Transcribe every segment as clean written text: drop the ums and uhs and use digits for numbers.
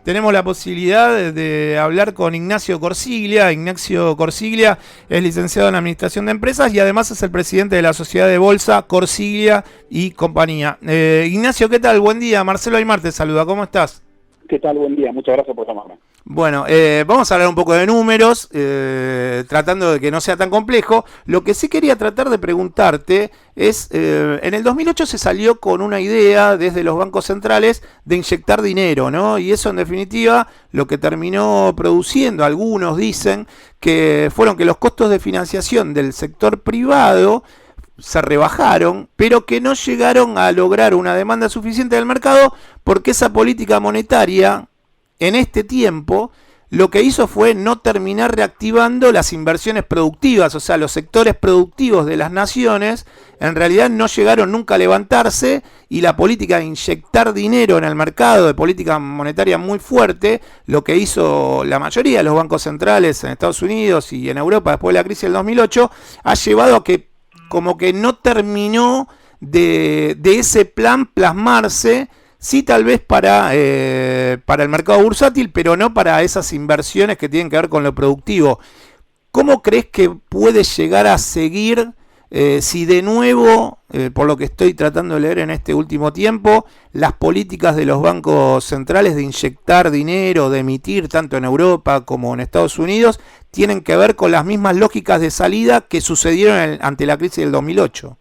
tenemos la posibilidad de hablar con Ignacio Corsiglia. Ignacio Corsiglia es licenciado en Administración de Empresas y además es el presidente de la Sociedad de Bolsa Corsiglia y Compañía. Ignacio, ¿qué tal? Buen día. Marcelo Aymar te saluda. ¿Cómo estás? ¿Qué tal? Buen día. Muchas gracias por llamarme. Bueno, vamos a hablar un poco de números, tratando de que no sea tan complejo. Lo que sí quería tratar de preguntarte es, en el 2008 se salió con una idea desde los bancos centrales de inyectar dinero, ¿no? Y eso en definitiva lo que terminó produciendo, algunos dicen, que fueron que los costos de financiación del sector privado se rebajaron, pero que no llegaron a lograr una demanda suficiente del mercado porque esa política monetaria en este tiempo lo que hizo fue no terminar reactivando las inversiones productivas, o sea, los sectores productivos de las naciones en realidad no llegaron nunca a levantarse y la política de inyectar dinero en el mercado, de política monetaria muy fuerte, lo que hizo la mayoría de los bancos centrales en Estados Unidos y en Europa después de la crisis del 2008, ha llevado a que como que no terminó de ese plan plasmarse. Sí, tal vez para el mercado bursátil, pero no para esas inversiones que tienen que ver con lo productivo. ¿Cómo crees que puede llegar a seguir si de nuevo, por lo que estoy tratando de leer en este último tiempo, las políticas de los bancos centrales de inyectar dinero, de emitir tanto en Europa como en Estados Unidos, tienen que ver con las mismas lógicas de salida que sucedieron ante la crisis del 2008?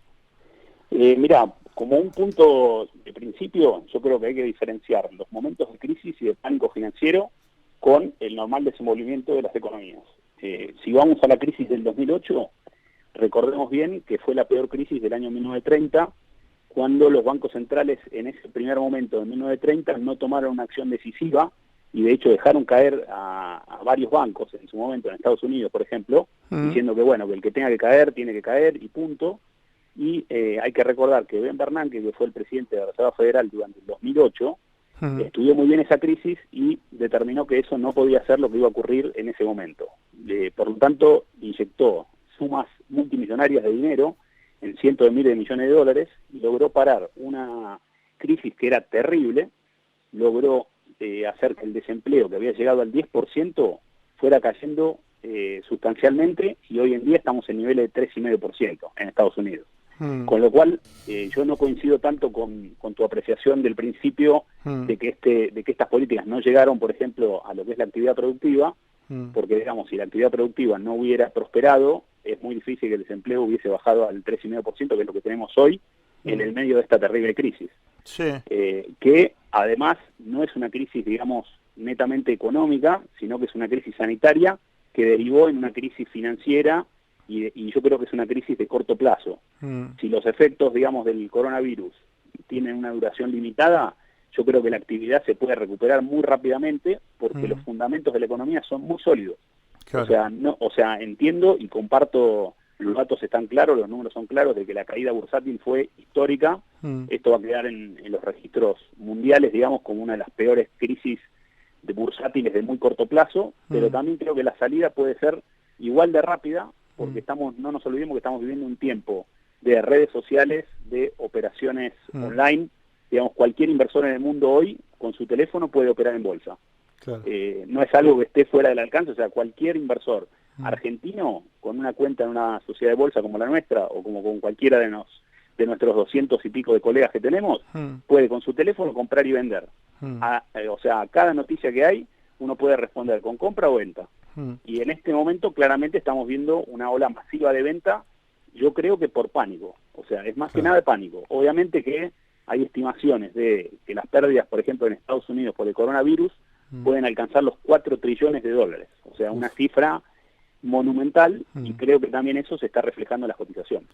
Mira, como un punto de principio, yo creo que hay que diferenciar los momentos de crisis y de pánico financiero con el normal desenvolvimiento de las economías. Si vamos a la crisis del 2008, recordemos bien que fue la peor crisis del año 1930, cuando los bancos centrales en ese primer momento de 1930 no tomaron una acción decisiva y de hecho dejaron caer a varios bancos en su momento, en Estados Unidos, por ejemplo, diciendo que bueno, que el que tenga que caer, tiene que caer y punto. Y hay que recordar que Ben Bernanke, que fue el presidente de la Reserva Federal durante el 2008, estudió muy bien esa crisis y determinó que eso no podía ser lo que iba a ocurrir en ese momento. Por lo tanto, inyectó sumas multimillonarias de dinero en cientos de miles de millones de dólares y logró parar una crisis que era terrible, logró hacer que el desempleo, que había llegado al 10%, fuera cayendo sustancialmente y hoy en día estamos en niveles de 3,5% en Estados Unidos. Con lo cual, yo no coincido tanto con tu apreciación del principio de que estas políticas no llegaron, por ejemplo, a lo que es la actividad productiva, porque, digamos, si la actividad productiva no hubiera prosperado, es muy difícil que el desempleo hubiese bajado al 3,5%, que es lo que tenemos hoy, en el medio de esta terrible crisis. Sí. Que, además, no es una crisis, digamos, netamente económica, sino que es una crisis sanitaria que derivó en una crisis financiera y yo creo que es una crisis de corto plazo. Si los efectos, digamos, del coronavirus tienen una duración limitada, yo creo que la actividad se puede recuperar muy rápidamente porque los fundamentos de la economía son muy sólidos. Claro. O sea, entiendo y comparto, los datos están claros, los números son claros de que la caída bursátil fue histórica. Esto va a quedar en los registros mundiales, digamos, como una de las peores crisis de bursátiles de muy corto plazo, pero también creo que la salida puede ser igual de rápida, porque no nos olvidemos que estamos viviendo un tiempo de redes sociales, de operaciones online. Digamos, cualquier inversor en el mundo hoy, con su teléfono, puede operar en bolsa. Claro. No es algo que esté fuera del alcance, o sea, cualquier inversor argentino con una cuenta en una sociedad de bolsa como la nuestra, o como con cualquiera de nuestros 200 y pico de colegas que tenemos, puede con su teléfono comprar y vender. O sea, a cada noticia que hay, uno puede responder con compra o venta. Y en este momento claramente estamos viendo una ola masiva de venta, yo creo que por pánico, o sea, es más que nada de pánico. Obviamente que hay estimaciones de que las pérdidas, por ejemplo, en Estados Unidos por el coronavirus, pueden alcanzar los 4 trillones de dólares, o sea, una cifra monumental, y creo que también eso se está reflejando en las cotizaciones.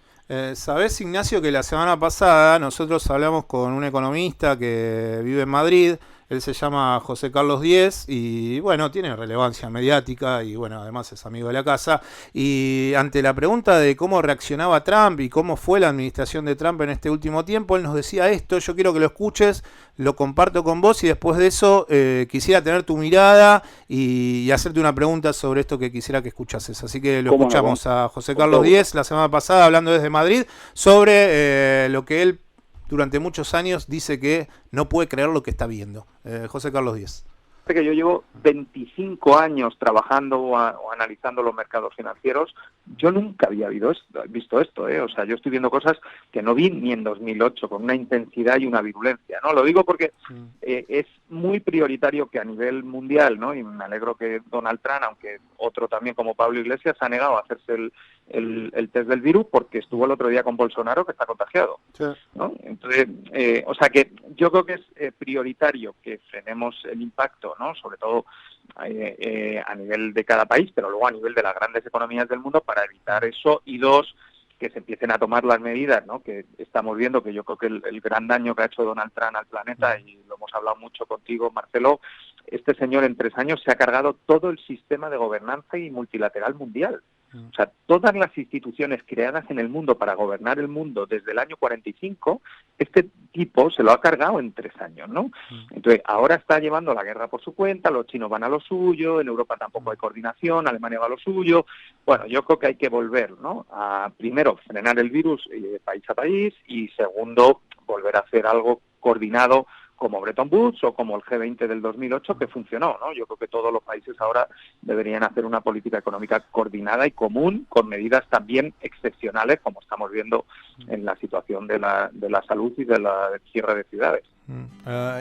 ¿Sabés, Ignacio, que la semana pasada nosotros hablamos con un economista que vive en Madrid? Él se llama José Carlos Díez y, bueno, tiene relevancia mediática y, bueno, además es amigo de la casa. Y ante la pregunta de cómo reaccionaba Trump y cómo fue la administración de Trump en este último tiempo, él nos decía esto. Yo quiero que lo escuches, lo comparto con vos y después de eso quisiera tener tu mirada y hacerte una pregunta sobre esto que quisiera que escuchases. Así que lo escuchamos a José Carlos Díez la semana pasada hablando desde Madrid sobre lo que él durante muchos años dice que no puede creer lo que está viendo. José Carlos Díez. que yo llevo 25 años trabajando o analizando los mercados financieros. Yo nunca había visto esto, O sea, yo estoy viendo cosas que no vi ni en 2008, con una intensidad y una virulencia, ¿no? Lo digo porque es muy prioritario que a nivel mundial, ¿no? Y me alegro que Donald Trump, aunque otro también como Pablo Iglesias, ha negado a hacerse el test del virus porque estuvo el otro día con Bolsonaro, que está contagiado, Sí. ¿no? Entonces, o sea que yo creo que es prioritario que frenemos el impacto, ¿no? Sobre todo a nivel de cada país, pero luego a nivel de las grandes economías del mundo, para evitar eso. Y dos, que se empiecen a tomar las medidas, ¿no? Que estamos viendo, que yo creo que el gran daño que ha hecho Donald Trump al planeta, y lo hemos hablado mucho contigo, Marcelo, este señor en 3 años se ha cargado todo el sistema de gobernanza y multilateral mundial. O sea, todas las instituciones creadas en el mundo para gobernar el mundo desde el año 45, este tipo se lo ha cargado en 3 años, ¿no? Entonces, ahora está llevando la guerra por su cuenta, los chinos van a lo suyo, en Europa tampoco hay coordinación, Alemania va a lo suyo. Bueno, yo creo que hay que volver, ¿no? A, primero, frenar el virus país a país, y segundo, volver a hacer algo coordinado como Bretton Woods o como el G20 del 2008, que funcionó, ¿no? Yo creo que todos los países ahora deberían hacer una política económica coordinada y común, con medidas también excepcionales, como estamos viendo en la situación de la salud y del cierre de ciudades.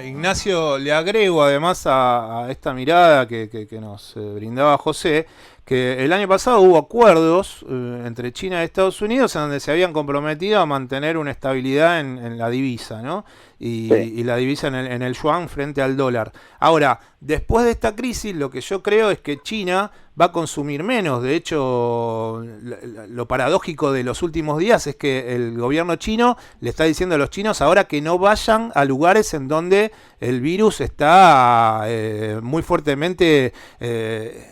Ignacio, le agrego además a esta mirada que nos brindaba José, que el año pasado hubo acuerdos entre China y Estados Unidos en donde se habían comprometido a mantener una estabilidad en la divisa, ¿no? Y la divisa en el yuan frente al dólar. Ahora, después de esta crisis, lo que yo creo es que China va a consumir menos. De hecho, lo paradójico de los últimos días es que el gobierno chino le está diciendo a los chinos ahora que no vayan a lugares en donde el virus está muy fuertemente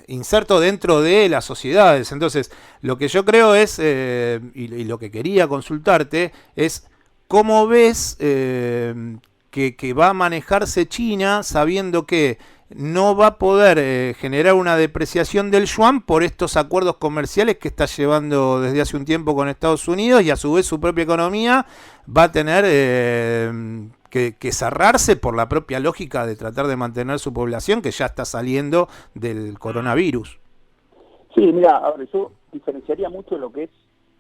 inserto dentro de las sociedades. Entonces, lo que yo creo es, y lo que quería consultarte, es cómo ves que va a manejarse China sabiendo que no va a poder generar una depreciación del yuan por estos acuerdos comerciales que está llevando desde hace un tiempo con Estados Unidos, y a su vez su propia economía va a tener que cerrarse por la propia lógica de tratar de mantener su población, que ya está saliendo del coronavirus. Sí, mira, a ver, yo diferenciaría mucho lo que es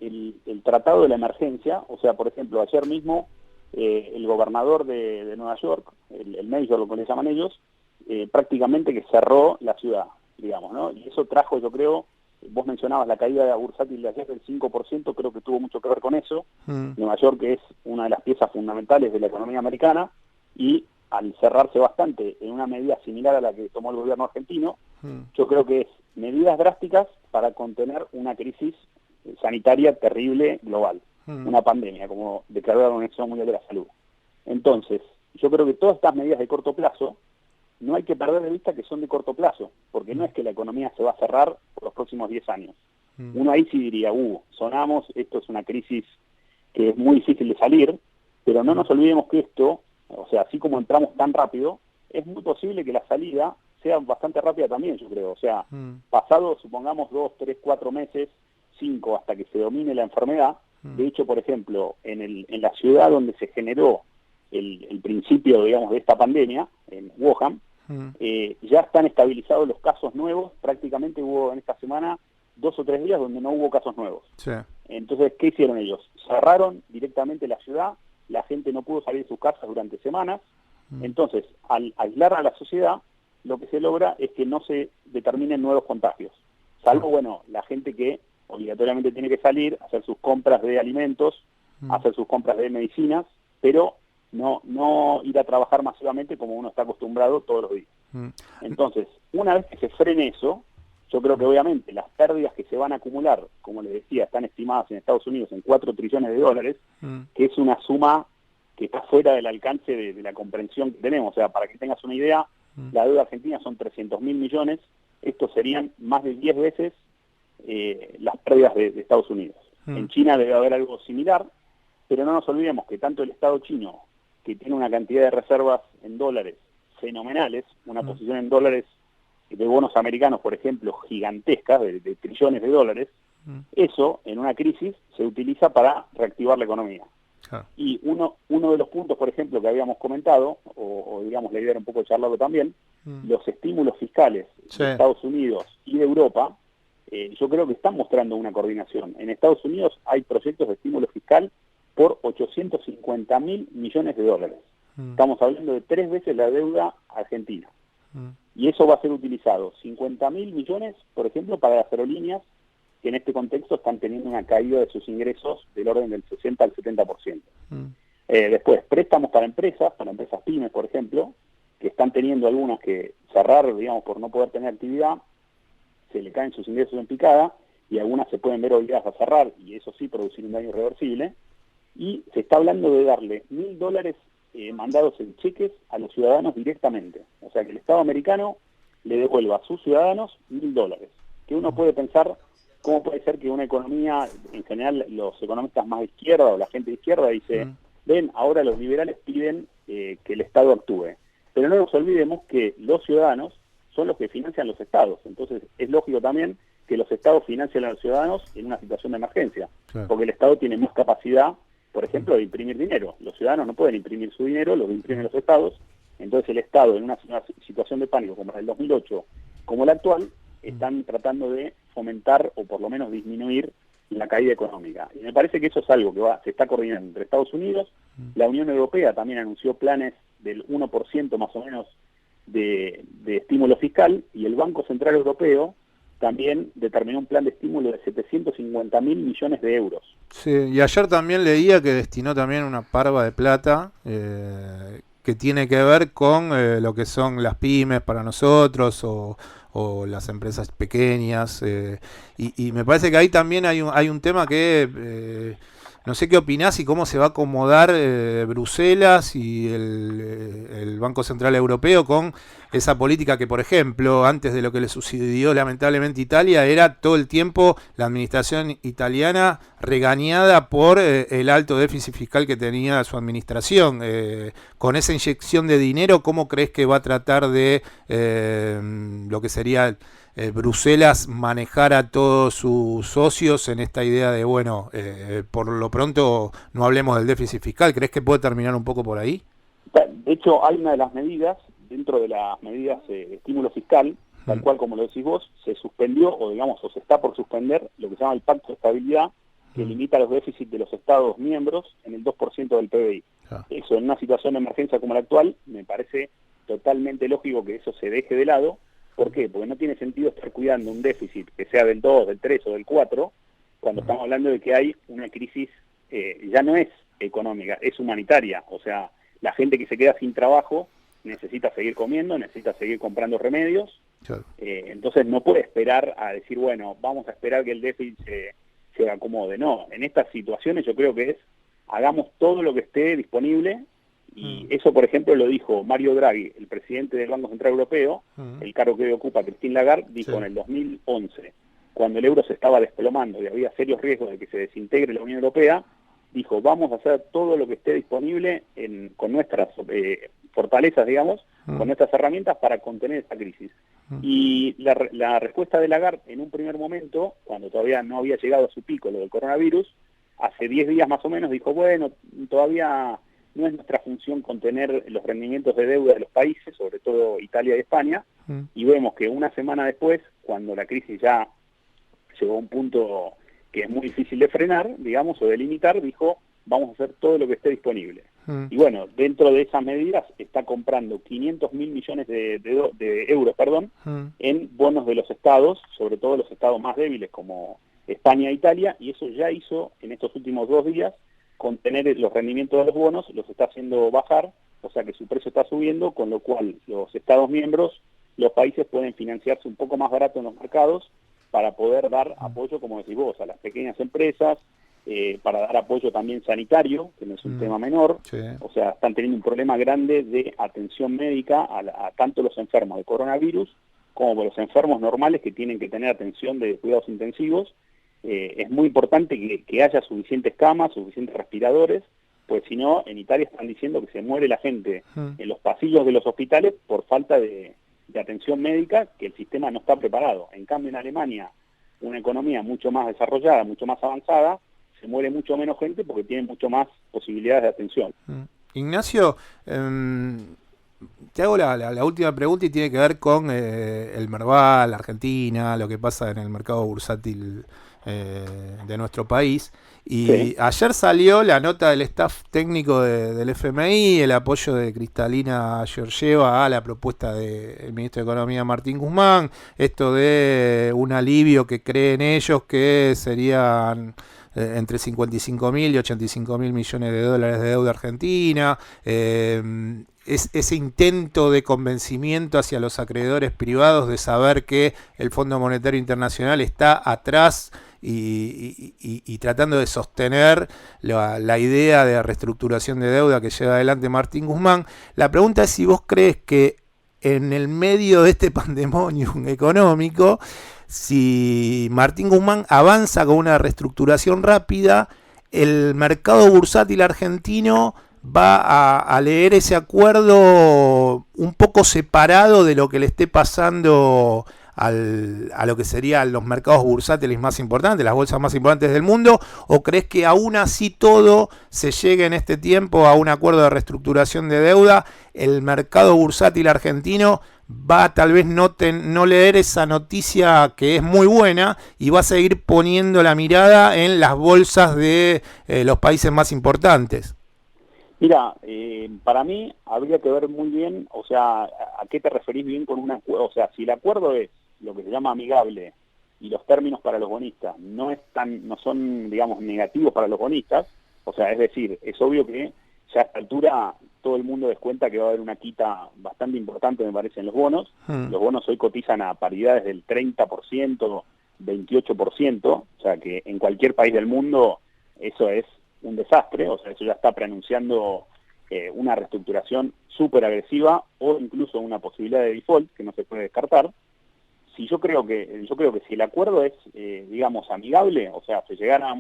el tratado de la emergencia. O sea, por ejemplo, ayer mismo el gobernador de Nueva York, el mayor, lo que le llaman ellos, prácticamente que cerró la ciudad, digamos, ¿no? Y eso trajo, yo creo, vos mencionabas la caída de la bursátil de ayer del 5%, creo que tuvo mucho que ver con eso. Nueva York, que es una de las piezas fundamentales de la economía americana, y al cerrarse bastante en una medida similar a la que tomó el gobierno argentino, yo creo que es medidas drásticas para contener una crisis sanitaria terrible global, una pandemia, como declaró la Organización Mundial de la Salud. Entonces, yo creo que todas estas medidas de corto plazo no hay que perder de vista que son de corto plazo, porque no es que la economía se va a cerrar por los próximos 10 años. Uno ahí sí diría, sonamos, esto es una crisis que es muy difícil de salir, pero no nos olvidemos que esto, o sea, así como entramos tan rápido, es muy posible que la salida sea bastante rápida también, yo creo. O sea, pasado, supongamos, 2, 3, 4 meses, 5, hasta que se domine la enfermedad. De hecho, por ejemplo, en la ciudad donde se generó el principio, digamos, de esta pandemia, en Wuhan, ya están estabilizados los casos nuevos. Prácticamente hubo en esta semana 2 o 3 días donde no hubo casos nuevos. Sí. Entonces, ¿qué hicieron ellos? Cerraron directamente la ciudad, la gente no pudo salir de sus casas durante semanas. Entonces, al aislar a la sociedad, lo que se logra es que no se determinen nuevos contagios. Salvo, bueno, la gente que obligatoriamente tiene que salir, hacer sus compras de alimentos, hacer sus compras de medicinas, pero no ir a trabajar masivamente como uno está acostumbrado todos los días. Entonces, una vez que se frene eso, yo creo que obviamente las pérdidas que se van a acumular, como les decía, están estimadas en Estados Unidos en $4 trillones, que es una suma que está fuera del alcance de la comprensión que tenemos. O sea, para que tengas una idea, la deuda argentina son 300.000 millones, estos serían más de 10 veces las pérdidas de Estados Unidos. En China debe haber algo similar, pero no nos olvidemos que tanto el Estado chino, que tiene una cantidad de reservas en dólares fenomenales, una posición en dólares de bonos americanos, por ejemplo, gigantescas, de trillones de dólares, eso en una crisis se utiliza para reactivar la economía. Y uno de los puntos, por ejemplo, que habíamos comentado, o digamos la idea era un poco charlarlo también, los estímulos fiscales Sí. de Estados Unidos y de Europa, yo creo que están mostrando una coordinación. En Estados Unidos hay proyectos de estímulo fiscal por 850.000 millones de dólares. Estamos hablando de 3 veces la deuda argentina. Y eso va a ser utilizado, 50.000 millones, por ejemplo, para las aerolíneas, que en este contexto están teniendo una caída de sus ingresos del orden del 60 al 70%. Después, préstamos para empresas pymes, por ejemplo, que están teniendo algunas que cerrar, digamos, por no poder tener actividad, se le caen sus ingresos en picada, y algunas se pueden ver obligadas a cerrar, y eso sí producir un daño irreversible. Y se está hablando de darle $1.000 mandados en cheques a los ciudadanos directamente. O sea, que el Estado americano le devuelva a sus ciudadanos $1.000. Que uno puede pensar, ¿cómo puede ser que una economía, en general los economistas más de izquierda o la gente de izquierda dice, ven, ahora los liberales piden que el Estado actúe? Pero no nos olvidemos que los ciudadanos son los que financian los estados. Entonces es lógico también que los estados financien a los ciudadanos en una situación de emergencia. Claro. Porque el Estado tiene más capacidad, por ejemplo, de imprimir dinero. Los ciudadanos no pueden imprimir su dinero, lo imprimen los estados. Entonces el Estado, en una situación de pánico como la del 2008, como la actual, están tratando de fomentar o por lo menos disminuir la caída económica. Y me parece que eso es algo que se está coordinando entre Estados Unidos. La Unión Europea también anunció planes del 1% más o menos de estímulo fiscal, y el Banco Central Europeo también determinó un plan de estímulo de 750.000 millones de euros. Sí, y ayer también leía que destinó también una parva de plata que tiene que ver con lo que son las pymes para nosotros o las empresas pequeñas. Y me parece que ahí también hay un tema que no sé qué opinás y cómo se va a acomodar Bruselas y el Banco Central Europeo con esa política que, por ejemplo, antes de lo que le sucedió lamentablemente a Italia, era todo el tiempo la administración italiana regañada por el alto déficit fiscal que tenía su administración. Con esa inyección de dinero, ¿cómo crees que va a tratar de lo que sería Bruselas manejar a todos sus socios en esta idea de, bueno, por lo pronto no hablemos del déficit fiscal? ¿Crees que puede terminar un poco por ahí? De hecho, hay una de las medidas, dentro de las medidas de estímulo fiscal, tal cual como lo decís vos, se suspendió, o digamos, o se está por suspender, lo que se llama el Pacto de Estabilidad, que limita los déficits de los Estados miembros en el 2% del PBI. Eso, en una situación de emergencia como la actual, me parece totalmente lógico que eso se deje de lado. ¿Por qué? Porque no tiene sentido estar cuidando un déficit que sea del 2, del 3 o del 4, cuando estamos hablando de que hay una crisis, ya no es económica, es humanitaria. O sea, la gente que se queda sin trabajo necesita seguir comiendo, necesita seguir comprando remedios. Claro. Entonces no puede esperar a decir, bueno, vamos a esperar que el déficit se acomode. No, en estas situaciones yo creo que es, hagamos todo lo que esté disponible. Y eso, por ejemplo, lo dijo Mario Draghi, el presidente del Banco Central Europeo, el cargo que hoy ocupa Christine Lagarde, dijo en el 2011, cuando el euro se estaba desplomando y había serios riesgos de que se desintegre la Unión Europea, dijo, vamos a hacer todo lo que esté disponible con nuestras fortalezas, digamos, con nuestras herramientas para contener esta crisis. Y la respuesta de Lagarde, en un primer momento, cuando todavía no había llegado a su pico lo del coronavirus, hace 10 días más o menos, dijo, bueno, todavía no es nuestra función contener los rendimientos de deuda de los países, sobre todo Italia y España, y vemos que una semana después, cuando la crisis ya llegó a un punto que es muy difícil de frenar, digamos, o de limitar, dijo, vamos a hacer todo lo que esté disponible. Y bueno, dentro de esas medidas está comprando 500.000 millones de euros, en bonos de los estados, sobre todo los estados más débiles como España e Italia, y eso ya hizo en estos últimos 2 días contener los rendimientos de los bonos, los está haciendo bajar, o sea que su precio está subiendo, con lo cual los Estados miembros, los países pueden financiarse un poco más barato en los mercados para poder dar apoyo, como decís vos, a las pequeñas empresas, para dar apoyo también sanitario, que no es un tema menor. O sea, están teniendo un problema grande de atención médica a tanto los enfermos de coronavirus como los enfermos normales que tienen que tener atención de cuidados intensivos. Es muy importante que haya suficientes camas, suficientes respiradores, pues si no, en Italia están diciendo que se muere la gente en los pasillos de los hospitales por falta de atención médica, que el sistema no está preparado. En cambio, en Alemania, una economía mucho más desarrollada, mucho más avanzada, se muere mucho menos gente porque tiene mucho más posibilidades de atención. Ignacio, Te hago la última pregunta y tiene que ver con el Merval, Argentina, lo que pasa en el mercado bursátil de nuestro país. Y Sí. ayer salió la nota del staff técnico del FMI, el apoyo de Cristalina Georgieva a la propuesta del ministro de Economía Martín Guzmán, esto de un alivio que creen ellos que serían entre 55.000 y 85.000 millones de dólares de deuda argentina. Ese intento de convencimiento hacia los acreedores privados de saber que el Fondo Monetario Internacional está atrás y tratando de sostener la idea de reestructuración de deuda que lleva adelante Martín Guzmán. La pregunta es si vos crees que en el medio de este pandemonium económico, si Martín Guzmán avanza con una reestructuración rápida, el mercado bursátil argentino va a leer ese acuerdo un poco separado de lo que le esté pasando a lo que serían los mercados bursátiles más importantes, las bolsas más importantes del mundo, o crees que aún así todo se llegue en este tiempo a un acuerdo de reestructuración de deuda, el mercado bursátil argentino va tal vez no leer esa noticia que es muy buena y va a seguir poniendo la mirada en las bolsas de los países más importantes? Mira, para mí habría que ver muy bien, o sea, a qué te referís bien con un acuerdo. O sea, si el acuerdo es lo que se llama amigable y los términos para los bonistas no son, digamos, negativos para los bonistas, o sea, es decir, es obvio que ya a esta altura todo el mundo descuenta que va a haber una quita bastante importante, me parece, en los bonos. Los bonos hoy cotizan a paridades del 30%, 28%, o sea que en cualquier país del mundo eso es un desastre, o sea, eso ya está preanunciando una reestructuración súper agresiva o incluso una posibilidad de default que no se puede descartar. Yo creo que si el acuerdo es, digamos, amigable, o sea, se llegara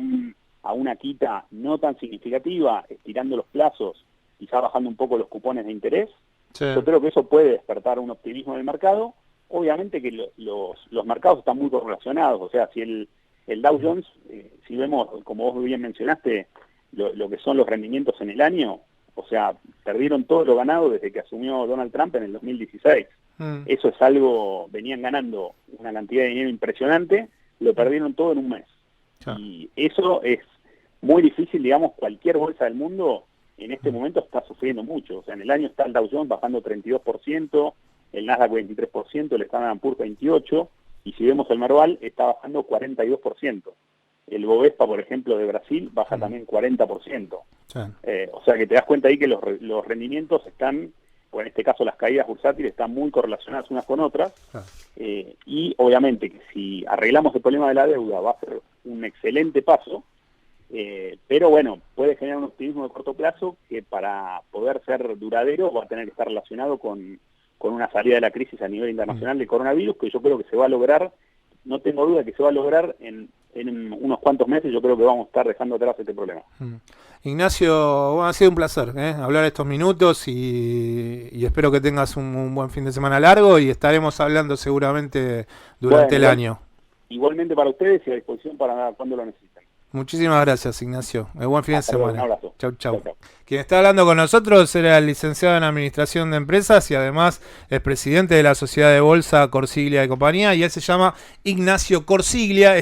a una quita no tan significativa, estirando los plazos, quizá bajando un poco los cupones de interés, sí, yo creo que eso puede despertar un optimismo en el mercado. Obviamente que los mercados están muy correlacionados, o sea, si el Dow Jones, si vemos, como vos bien mencionaste, lo que son los rendimientos en el año, o sea, perdieron todo lo ganado desde que asumió Donald Trump en el 2016. Eso es algo, venían ganando una cantidad de dinero impresionante, lo perdieron todo en un mes. Y eso es muy difícil, digamos, cualquier bolsa del mundo en este momento está sufriendo mucho. O sea, en el año está el Dow Jones bajando 32%, el Nasdaq 23%, el Standard & Poor's 28%, y si vemos el Merval está bajando 42%. El Bovespa, por ejemplo, de Brasil baja también 40%. Sí. O sea que te das cuenta ahí que los rendimientos están, o en este caso las caídas bursátiles, están muy correlacionadas unas con otras. Y obviamente que si arreglamos el problema de la deuda va a ser un excelente paso, pero bueno, puede generar un optimismo de corto plazo que para poder ser duradero va a tener que estar relacionado con una salida de la crisis a nivel internacional del coronavirus, que yo creo que se va a lograr, no tengo duda que se va a lograr en unos cuantos meses. Yo creo que vamos a estar dejando atrás este problema. Ignacio, bueno, ha sido un placer hablar estos minutos y espero que tengas un buen fin de semana largo y estaremos hablando seguramente durante el año. Igualmente para ustedes y a disposición para cuando lo necesiten. Muchísimas gracias, Ignacio. Buen fin de semana. Un abrazo. Chau, chau. Quien está hablando con nosotros era el licenciado en Administración de Empresas y además es presidente de la Sociedad de Bolsa Corsiglia y Compañía, y él se llama Ignacio Corsiglia.